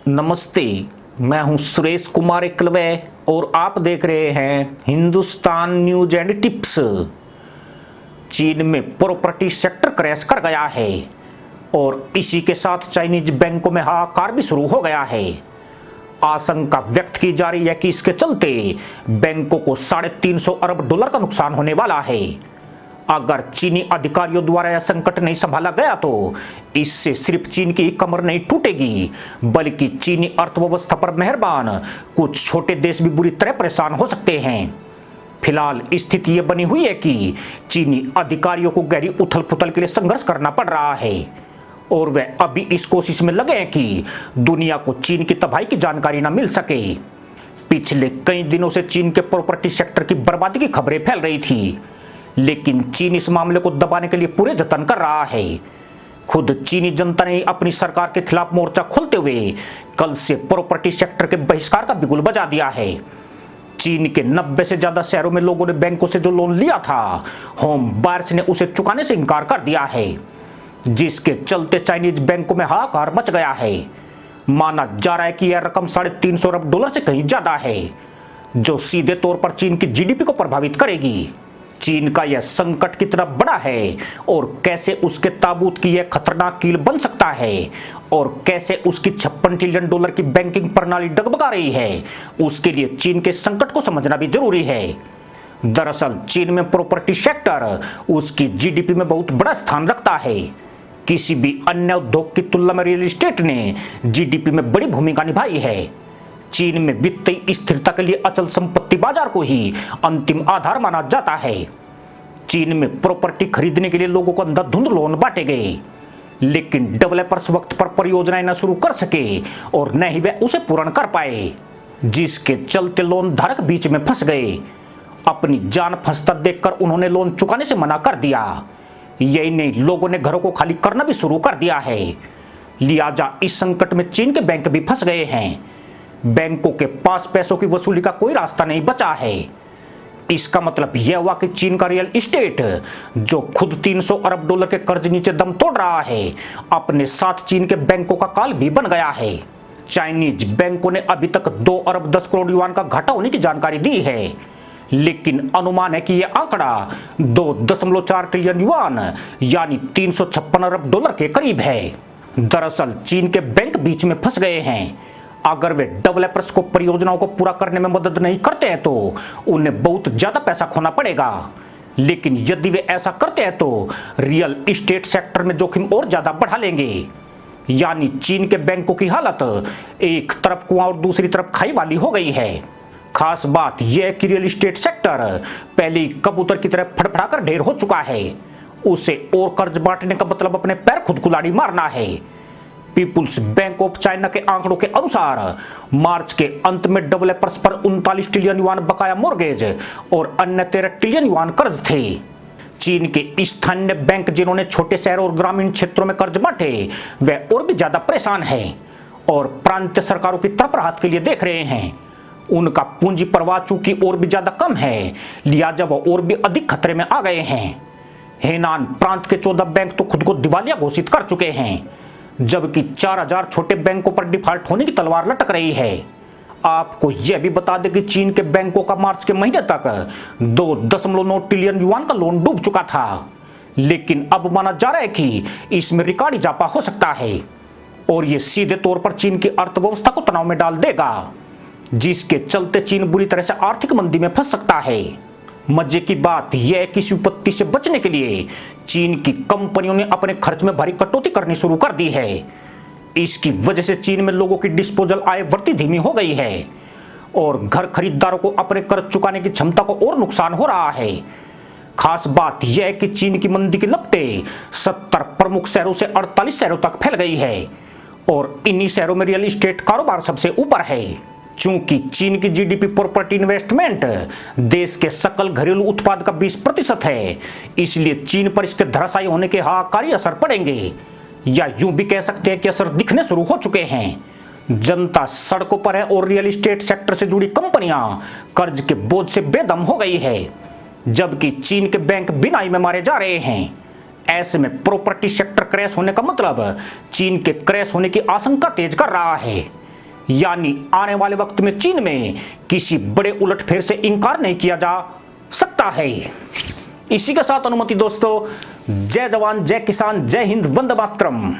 नमस्ते। मैं हूं सुरेश कुमार एकलवे और आप देख रहे हैं हिंदुस्तान न्यूज एंड टिप्स। चीन में प्रॉपर्टी सेक्टर क्रैश कर गया है और इसी के साथ चाइनीज बैंकों में हाहाकार भी शुरू हो गया है। आशंका व्यक्त की जा रही है कि इसके चलते बैंकों को $350 अरब का नुकसान होने वाला है। अगर चीनी अधिकारियों द्वारा यह संकट नहीं संभाला गया तो इससे सिर्फ चीन की कमर नहीं टूटेगी बल्कि चीनी अर्थव्यवस्था पर मेहरबान कुछ छोटे देश भी बुरी तरह परेशान हो सकते हैं। फिलहाल स्थिति यह बनी हुई है कि चीनी अधिकारियों को गहरी उथल पुथल के लिए संघर्ष करना पड़ रहा है और वे अभी इस कोशिश में लगे हैं कि दुनिया को चीन की तबाही की जानकारी न मिल सके। पिछले कई दिनों से चीन के प्रॉपर्टी सेक्टर की बर्बादी की खबरें फैल रही थी, लेकिन चीन इस मामले को दबाने के लिए पूरे जतन कर रहा है। खुद चीनी जनता ने अपनी सरकार के खिलाफ मोर्चा खोलते हुए कल से प्रॉपर्टी सेक्टर के बहिष्कार का बिगुल बजा दिया है। चीन के 90 से ज्यादा शहरों में लोगों ने बैंकों से जो लोन लिया था, होम बायर्स ने उसे चुकाने से इनकार कर दिया है, जिसके चलते चाइनीज बैंकों में हाहाकार मच गया है। माना जा रहा है कि यह रकम $350 अरब से कहीं ज्यादा है, जो सीधे तौर पर चीन की जीडीपी को प्रभावित करेगी। चीन का यह संकट कितना बड़ा है और कैसे उसके ताबूत की यह खतरनाक कील बन सकता है और कैसे उसकी $56 ट्रिलियन की बैंकिंग प्रणाली डगमगा रही है, उसके लिए चीन के संकट को समझना भी जरूरी है। दरअसल चीन में प्रॉपर्टी सेक्टर उसकी जीडीपी में बहुत बड़ा स्थान रखता है। किसी भी अन्य उद्योग की तुलना में रियल एस्टेट ने जीडीपी में बड़ी भूमिका निभाई है। चीन में वित्तीय स्थिरता के लिए अचल संपत्ति बाजार को ही अंतिम आधार माना जाता है। चीन में प्रॉपर्टी खरीदने के लिए लोगों को अंधाधुंध लोन बांटे गए, लेकिन डेवलपर्स वक्त पर परियोजनाएं न शुरू कर सके और न ही वे उसे पूर्ण कर पाए, जिसके चलते लोन धारक बीच में फंस गए। अपनी जान फंसता देखकर उन्होंने लोन चुकाने से मना कर दिया। यही नहीं, लोगों ने घरों को खाली करना भी शुरू कर दिया है। लिहाजा इस संकट में चीन के बैंक भी फंस गए हैं। बैंकों के पास पैसों की वसूली का कोई रास्ता नहीं बचा है। इसका मतलब यह हुआ कि चीन का रियल एस्टेट, जो खुद $300 अरब के कर्ज नीचे दम तोड़ रहा है, अपने साथ चीन के बैंकों का काल भी बन गया है। चाइनीज बैंकों ने अभी तक $2 अरब 10 करोड़ युआन का घाटा होने की जानकारी दी है, लेकिन अनुमान है कि यह आंकड़ा 2.4 ट्रिलियन युआन यानी $356 अरब के करीब है। दरअसल चीन के बैंक बीच में फंस गए हैं। अगर वे डेवलपर्स को परियोजनाओं को पूरा करने में मदद नहीं करते हैं तो उन्हें बहुत ज्यादा पैसा खोना पड़ेगा, लेकिन यदि वे ऐसा करते हैं तो रियल एस्टेट सेक्टर में जोखिम और ज्यादा बढ़ा लेंगे। यानी चीन के बैंकों की हालत एक तरफ कुआं और दूसरी तरफ खाई वाली हो गई है। खास बात यह है कि रियल एस्टेट सेक्टर पहले ही कबूतर की तरह फड़फड़ाकर ढेर हो चुका है। उसे और कर्ज बांटने का मतलब अपने पैर खुद कुल्हाड़ी मारना है। पीपुल्स बैंक ऑफ चाइना के आंकड़ों के अनुसार मार्च के अंत में डेवलपर्स पर 39 ट्रिलियन युआन बकाया मोर्गेज और अन्य 13 ट्रिलियन युआन कर्ज थे। चीन के स्थानीय बैंक जिन्होंने छोटे शहरों और ग्रामीण क्षेत्रों में कर्ज बांटे, वे और भी ज्यादा परेशान हैं और प्रांतीय सरकारों की तरफ राहत के लिए देख रहे हैं। उनका पूंजी प्रवाह चूंकि और भी ज्यादा कम है, लिहाजा वह और भी अधिक खतरे में आ गए हैं। हेनान प्रांत के 14 बैंक तो खुद को दिवालिया घोषित कर चुके हैं, जबकि 4000 छोटे बैंकों पर डिफॉल्ट होने की तलवार लटक रही है। आपको यह भी बता दें कि चीन के बैंकों का मार्च के महीने तक 2.9 ट्रिलियन युआन का लोन डूब चुका था, लेकिन अब माना जा रहा है कि इसमें रिकॉर्ड इजाफा हो सकता है और यह सीधे तौर पर चीन की अर्थव्यवस्था को तनाव में डाल देगा, जिसके चलते चीन बुरी तरह से आर्थिक मंदी में फंस सकता है। मजे की बात यह है कि इस विपत्ति से बचने के लिए चीन की कंपनियों ने अपने खर्च में भारी कटौती करनी शुरू कर दी है। इसकी वजह से चीन में लोगों की डिस्पोजल आय बढ़ती धीमी हो गई है और घर खरीदारों को अपने कर्ज चुकाने की क्षमता को और नुकसान हो रहा है। खास बात यह है कि चीन की मंदी की लपटें 70 प्रमुख शहरों से 48 शहरों तक फैल गई है और इन्हीं शहरों में रियल एस्टेट कारोबार सबसे ऊपर है। चूंकि चीन की जीडीपी प्रॉपर्टी इन्वेस्टमेंट देश के सकल घरेलू उत्पाद का 20% है, इसलिए चीन पर इसके धराशायी होने के हाहाकारी असर पड़ेंगे, या यूं भी कह सकते हैं कि असर दिखने शुरू हो चुके हैं। जनता सड़कों पर है और रियल एस्टेट सेक्टर से जुड़ी कंपनियां कर्ज के बोझ से बेदम हो गई है, जबकि चीन के बैंक बिनाई में मारे जा रहे हैं। ऐसे में प्रॉपर्टी सेक्टर क्रैश होने का मतलब चीन के क्रैश होने की आशंका तेज कर रहा है। यानी आने वाले वक्त में चीन में किसी बड़े उलटफेर से इनकार नहीं किया जा सकता है। इसी के साथ अनुमति दोस्तों, जय जवान, जय किसान, जय हिंद, वंदे मातरम।